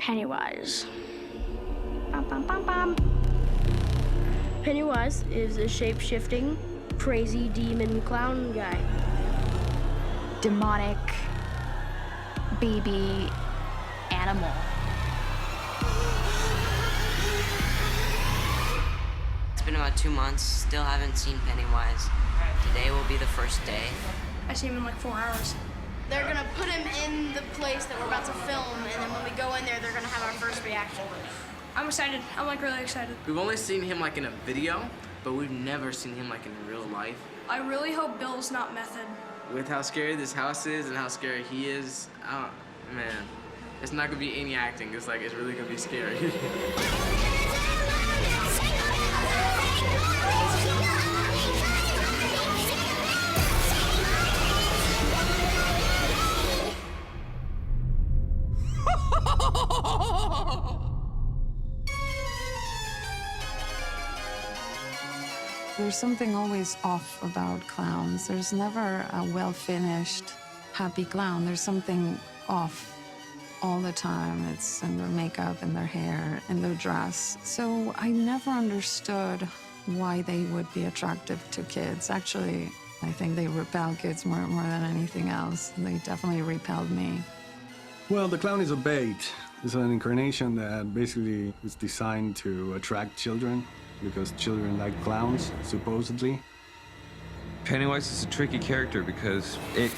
Pennywise. Bum, bum, bum, bum. Pennywise is a shape-shifting, crazy demon clown guy. Demonic baby animal. It's been about 2 months, still haven't seen Pennywise. Today will be the first day. I see him in like 4 hours. They're gonna put him in the place that we're about to film, and then when we go in there, they're gonna have our first reaction. I'm excited. I'm like really excited. We've only seen him like in a video, but we've never seen him like in real life. I really hope Bill's not method. With how scary this house is and how scary he is, man, it's not gonna be any acting. It's like, it's really gonna be scary. There's something always off about clowns. There's never a well-finished, happy clown. There's something off all the time. It's in their makeup, in their hair, in their dress. So I never understood why they would be attractive to kids. Actually, I think they repel kids more than anything else. They definitely repelled me. Well, the clown is a bait. It's an incarnation that basically is designed to attract children because children like clowns, supposedly. Pennywise is a tricky character because it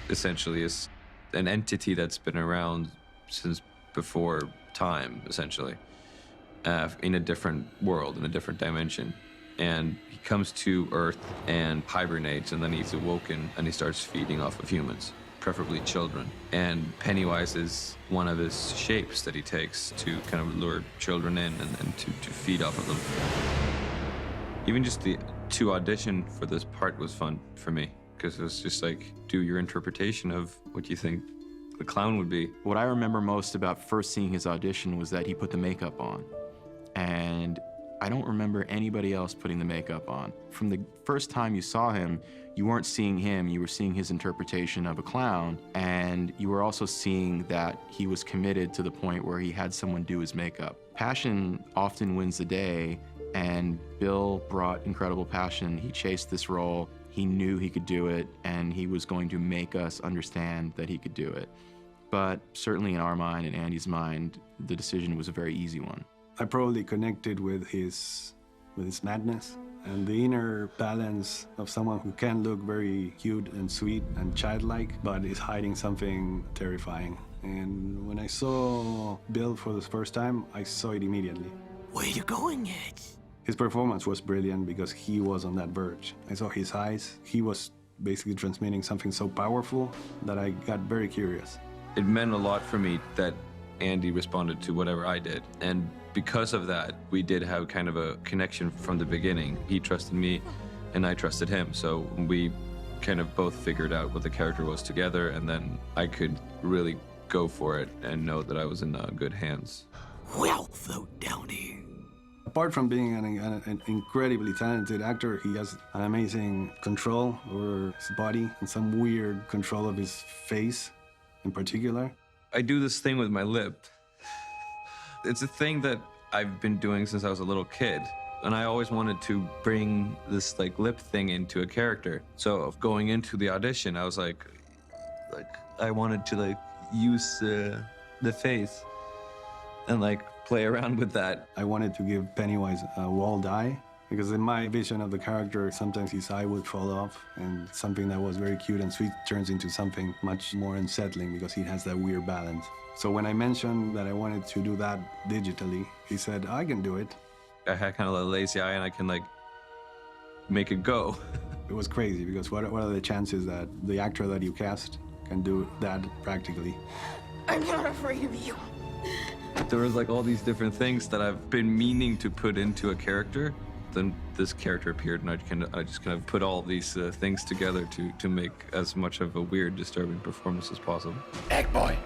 essentially is an entity that's been around since before time, essentially, in a different world, in a different dimension. And he comes to Earth and hibernates, and then he's awoken and he starts feeding off of humans, preferably children. And Pennywise is one of his shapes that he takes to kind of lure children in and to feed off of them. Even just to audition for this part was fun for me, because it was just like, do your interpretation of what you think the clown would be. What I remember most about first seeing his audition was that he put the makeup on. And I don't remember anybody else putting the makeup on. From the first time you saw him, you weren't seeing him, you were seeing his interpretation of a clown, and you were also seeing that he was committed to the point where he had someone do his makeup. Passion often wins the day, and Bill brought incredible passion. He chased this role, he knew he could do it, and he was going to make us understand that he could do it. But certainly in our mind, in Andy's mind, the decision was a very easy one. I probably connected with his madness and the inner balance of someone who can look very cute and sweet and childlike, but is hiding something terrifying. And when I saw Bill for the first time, I saw it immediately. Where are you going, Ed? His performance was brilliant because he was on that verge. I saw his eyes. He was basically transmitting something so powerful that I got very curious. It meant a lot for me that Andy responded to whatever I did. And because of that, we did have kind of a connection from the beginning. He trusted me and I trusted him. So we kind of both figured out what the character was together, and then I could really go for it and know that I was in good hands. Well, float down here. Apart from being an incredibly talented actor, he has an amazing control over his body and some weird control of his face in particular. I do this thing with my lip. It's a thing that I've been doing since I was a little kid. And I always wanted to bring this like lip thing into a character. So going into the audition, I was like I wanted to like use the face and like play around with that. I wanted to give Pennywise a walled eye, because in my vision of the character, sometimes his eye would fall off, and something that was very cute and sweet turns into something much more unsettling because he has that weird balance. So when I mentioned that I wanted to do that digitally, he said, I can do it. I had kind of a lazy eye and I can like make it go. It was crazy because what are the chances that the actor that you cast can do that practically? I'm not afraid of you. There was like all these different things that I've been meaning to put into a character. Then this character appeared, and I just kind of put all these things together to make as much of a weird, disturbing performance as possible. Egg boy!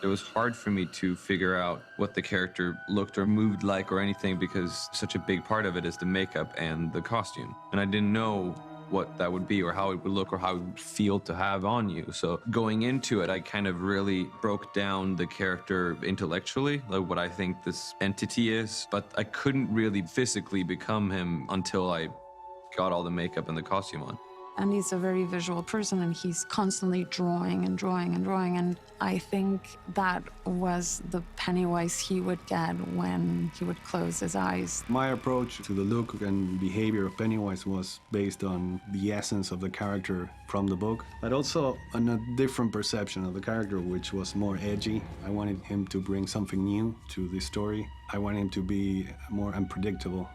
It was hard for me to figure out what the character looked or moved like or anything, because such a big part of it is the makeup and the costume. And I didn't know what that would be or how it would look or how it would feel to have on you. So going into it, I kind of really broke down the character intellectually, like what I think this entity is, but I couldn't really physically become him until I got all the makeup and the costume on. And he's a very visual person, and he's constantly drawing and drawing and drawing. And I think that was the Pennywise he would get when he would close his eyes. My approach to the look and behavior of Pennywise was based on the essence of the character from the book, but also on a different perception of the character, which was more edgy. I wanted him to bring something new to the story. I wanted him to be more unpredictable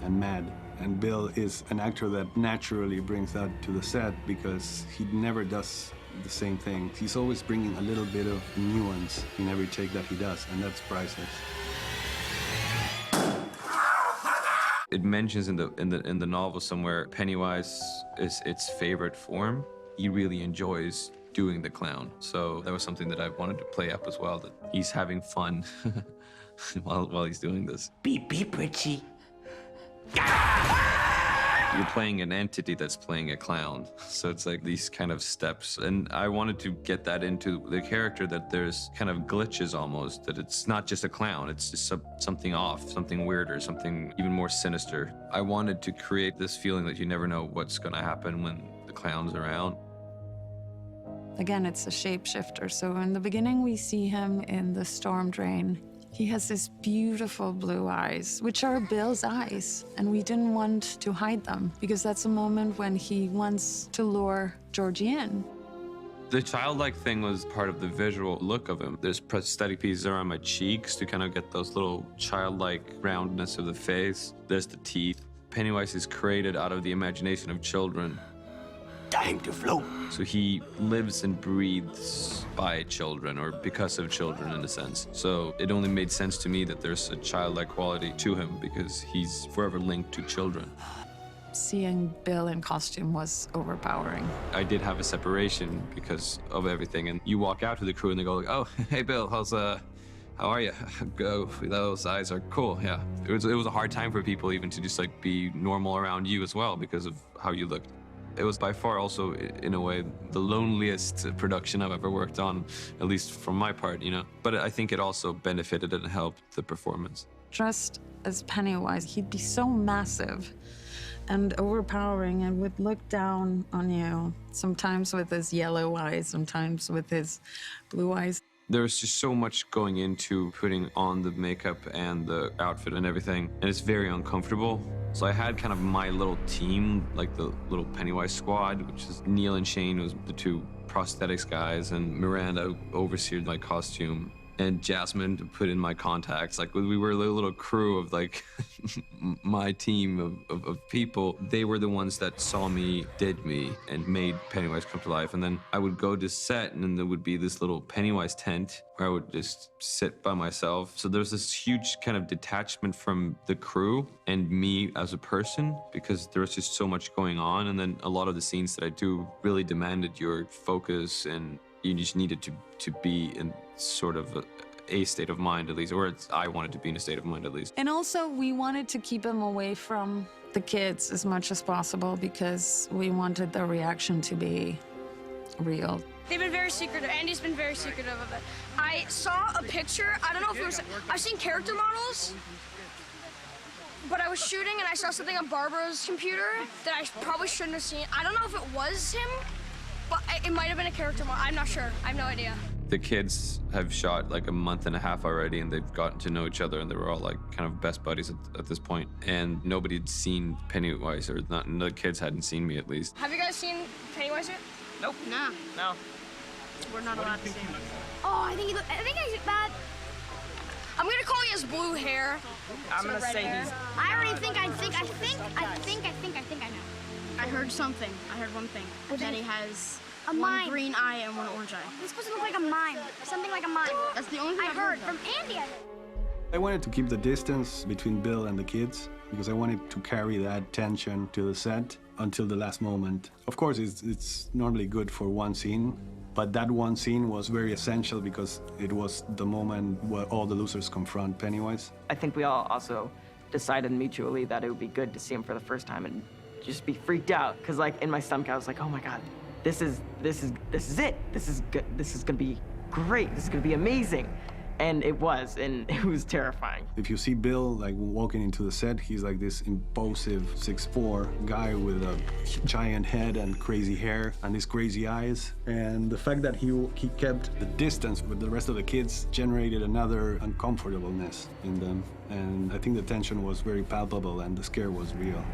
and mad. And Bill is an actor that naturally brings that to the set because he never does the same thing. He's always bringing a little bit of nuance in every take that he does, and that's priceless. It mentions in the novel somewhere Pennywise is its favorite form. He really enjoys doing the clown. So that was something that I wanted to play up as well, that he's having fun while he's doing this. Beep, beep, Richie. You're playing an entity that's playing a clown. So it's like these kind of steps. And I wanted to get that into the character, that there's kind of glitches almost, that it's not just a clown, it's just something off, something weirder, something even more sinister. I wanted to create this feeling that you never know what's gonna happen when the clown's around. Again, it's a shapeshifter. So in the beginning, we see him in the storm drain. He has these beautiful blue eyes, which are Bill's eyes, and we didn't want to hide them because that's a moment when he wants to lure Georgie in. The childlike thing was part of the visual look of him. There's prosthetic pieces around my cheeks to kind of get those little childlike roundness of the face. There's the teeth. Pennywise is created out of the imagination of children. Time to float. So he lives and breathes by children, or because of children in a sense. So it only made sense to me that there's a childlike quality to him because he's forever linked to children. Seeing Bill in costume was overpowering. I did have a separation because of everything, and you walk out to the crew and they go like, oh, hey Bill, how are you? Go, those eyes are cool, yeah. It was a hard time for people even to just like be normal around you as well because of how you looked. It was by far also, in a way, the loneliest production I've ever worked on, at least from my part, you know? But I think it also benefited and helped the performance. Dressed as Pennywise, he'd be so massive and overpowering and would look down on you, sometimes with his yellow eyes, sometimes with his blue eyes. There's just so much going into putting on the makeup and the outfit and everything, and it's very uncomfortable. So I had kind of my little team, like the little Pennywise squad, which is Neil and Shane, who was the two prosthetics guys, and Miranda overseered my costume, and Jasmine to put in my contacts. Like we were a little crew of like my team of people. They were the ones that saw me, did me, and made Pennywise come to life. And then I would go to set, and then there would be this little Pennywise tent where I would just sit by myself. So there's this huge kind of detachment from the crew and me as a person because there was just so much going on. And then a lot of the scenes that I do really demanded your focus, and you just needed to be in sort of a state of mind at least, or I wanted to be in a state of mind at least. And also, we wanted to keep him away from the kids as much as possible because we wanted the reaction to be real. They've been very secretive. Andy's been very secretive of it. I saw a picture. I don't know if it was. I've seen character models, but I was shooting and I saw something on Barbara's computer that I probably shouldn't have seen. I don't know if it was him, but it might have been a character model. I'm not sure. I have no idea. The kids have shot like a month and a half already, and they've gotten to know each other, and they were all like kind of best buddies at this point. And nobody had seen Pennywise, or not, the kids hadn't seen me at least. Have you guys seen Pennywise yet? Nope. No. No. We're not allowed to see him. Oh, I think that. I'm gonna call he has blue hair. I'm gonna say he's. I already think I know. I heard something. I heard one thing. That he has a one green eye and one orange eye. He's supposed to look like a mime. Something like a mime. That's the only thing I heard from Andy. I wanted to keep the distance between Bill and the kids because I wanted to carry that tension to the set until the last moment. Of course, it's normally good for one scene, but that one scene was very essential because it was the moment where all the losers confront Pennywise. I think we all also decided mutually that it would be good to see him for the first time just be freaked out because like in my stomach I was like, oh my God, this is it. This is good. This is gonna be great. This is gonna be amazing. And it was terrifying. If you see Bill like walking into the set, he's like this impulsive 6'4" guy with a giant head and crazy hair and these crazy eyes. And the fact that he kept the distance with the rest of the kids generated another uncomfortableness in them. And I think the tension was very palpable and the scare was real.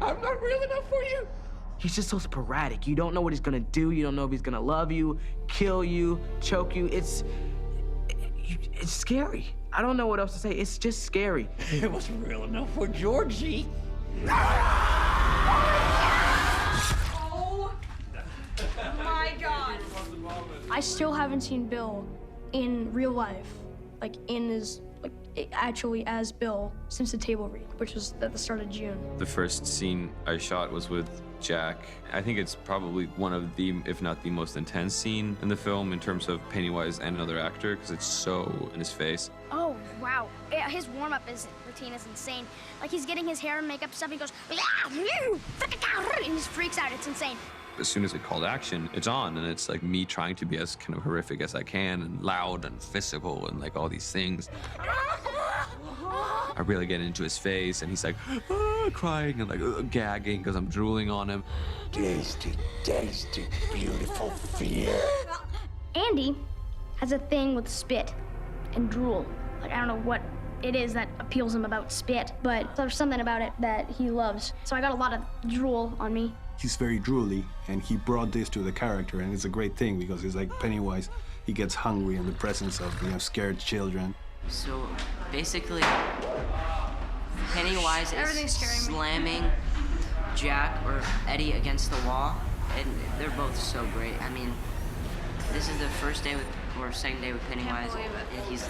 I'm not real enough for you. He's just so sporadic. You don't know what he's gonna do. You don't know if he's gonna love you, kill you, choke you. It's scary. I don't know what else to say. It's just scary. It wasn't real enough for Georgie. Oh my God. I still haven't seen Bill in real life, like actually as Bill since the table read, which was at the start of June. The first scene I shot was with Jack. I think it's probably one of the, if not the most intense scene in the film in terms of Pennywise and another actor, because it's so in his face. Oh, wow. Yeah, his warm-up routine is insane. Like, he's getting his hair and makeup stuff, he goes, and he just freaks out. It's insane. As soon as it called action, it's on, and it's like me trying to be as kind of horrific as I can, and loud and physical and like all these things. I really get into his face, and he's like crying and like gagging because I'm drooling on him. Tasty, tasty, beautiful fear. Andy has a thing with spit and drool. Like, I don't know what it is that appeals him about spit, but there's something about it that he loves. So I got a lot of drool on me. He's very drooly, and he brought this to the character, and it's a great thing because it's like Pennywise, he gets hungry in the presence of, scared children. So basically, Pennywise is slamming Jack or Eddie against the wall, and they're both so great. I mean, this is the first day or second day with Pennywise, and he's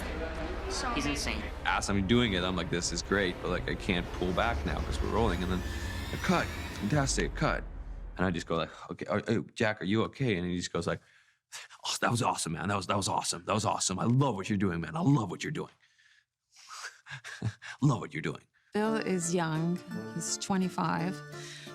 insane. As I'm doing it, I'm like, this is great, but like I can't pull back now because we're rolling, and then a cut, fantastic cut. And I just go like, okay, Jack, are you okay? And he just goes like, oh, that was awesome, man. That was awesome. That was awesome. I love what you're doing, man. I love what you're doing. Love what you're doing. Bill is young. He's 25,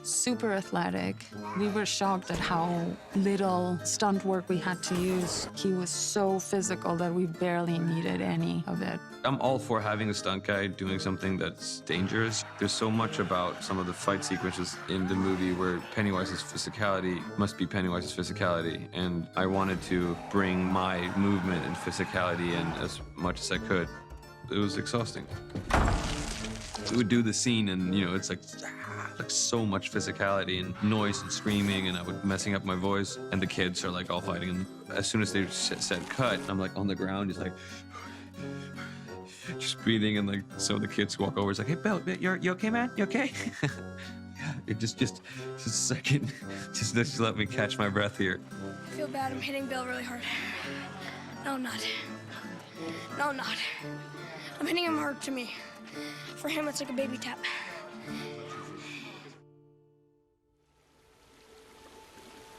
super athletic. We were shocked at how little stunt work we had to use. He was so physical that we barely needed any of it. I'm all for having a stunt guy doing something that's dangerous. There's so much about some of the fight sequences in the movie where Pennywise's physicality must be Pennywise's physicality, and I wanted to bring my movement and physicality in as much as I could. It was exhausting. We would do the scene and, it's like so much physicality and noise and screaming, and I would messing up my voice, and the kids are like all fighting. And as soon as they said cut, I'm like on the ground, just like, just breathing, and like, so the kids walk over, it's like, hey, Bill, you okay, man? You okay? Yeah, it just a second, just let me catch my breath here. I feel bad, I'm hitting Bill really hard. No, I'm not. No, I'm not. I'm hitting him hard to me. For him, it's like a baby tap.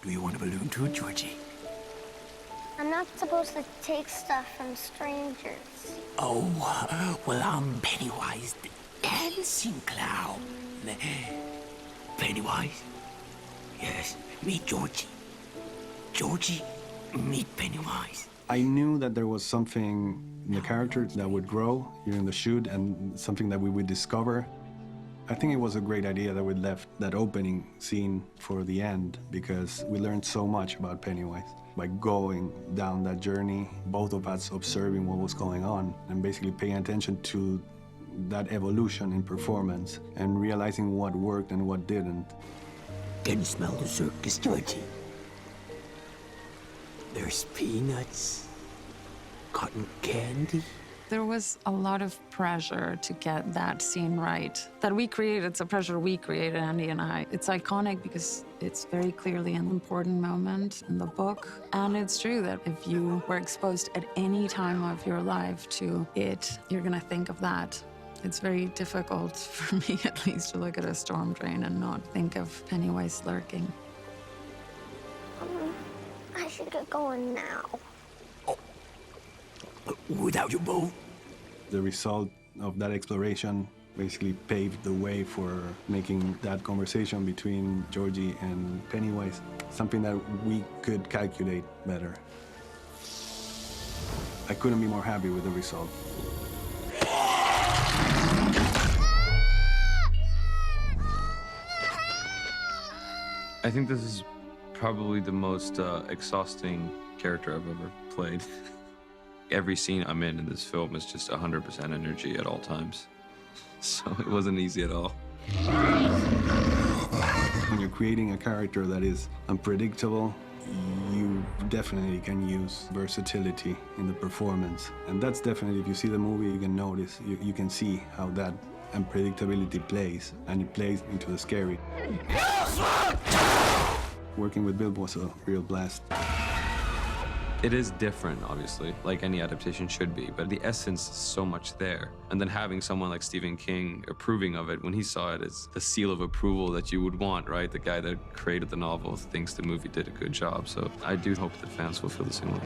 Do you want a balloon too, Georgie? I'm not supposed to take stuff from strangers. Oh, well, I'm Pennywise, the dancing clown. Pennywise? Yes, meet Georgie. Georgie, meet Pennywise. I knew that there was something in the character that would grow during the shoot and something that we would discover. I think it was a great idea that we left that opening scene for the end because we learned so much about Pennywise. By going down that journey, both of us observing what was going on and basically paying attention to that evolution in performance and realizing what worked and what didn't. Can you smell the circus, Georgie? There's peanuts, cotton candy. There was a lot of pressure to get that scene right. That we created, it's a pressure we created, Andy and I. It's iconic because it's very clearly an important moment in the book. And it's true that if you were exposed at any time of your life to it, you're gonna think of that. It's very difficult, for me at least, to look at a storm drain and not think of Pennywise lurking. I should get going now. Without your boat? The result of that exploration basically paved the way for making that conversation between Georgie and Pennywise something that we could calculate better. I couldn't be more happy with the result. I think this is probably the most exhausting character I've ever played. Every scene I'm in this film is just 100% energy at all times. So it wasn't easy at all. When you're creating a character that is unpredictable, you definitely can use versatility in the performance. And that's definitely, if you see the movie, you can notice, you can see how that unpredictability plays, and it plays into the scary. Working with Bill was a real blast. It is different, obviously, like any adaptation should be, but the essence is so much there. And then having someone like Stephen King approving of it, when he saw it, it's the seal of approval that you would want, right? The guy that created the novel thinks the movie did a good job. So I do hope that fans will feel the same way.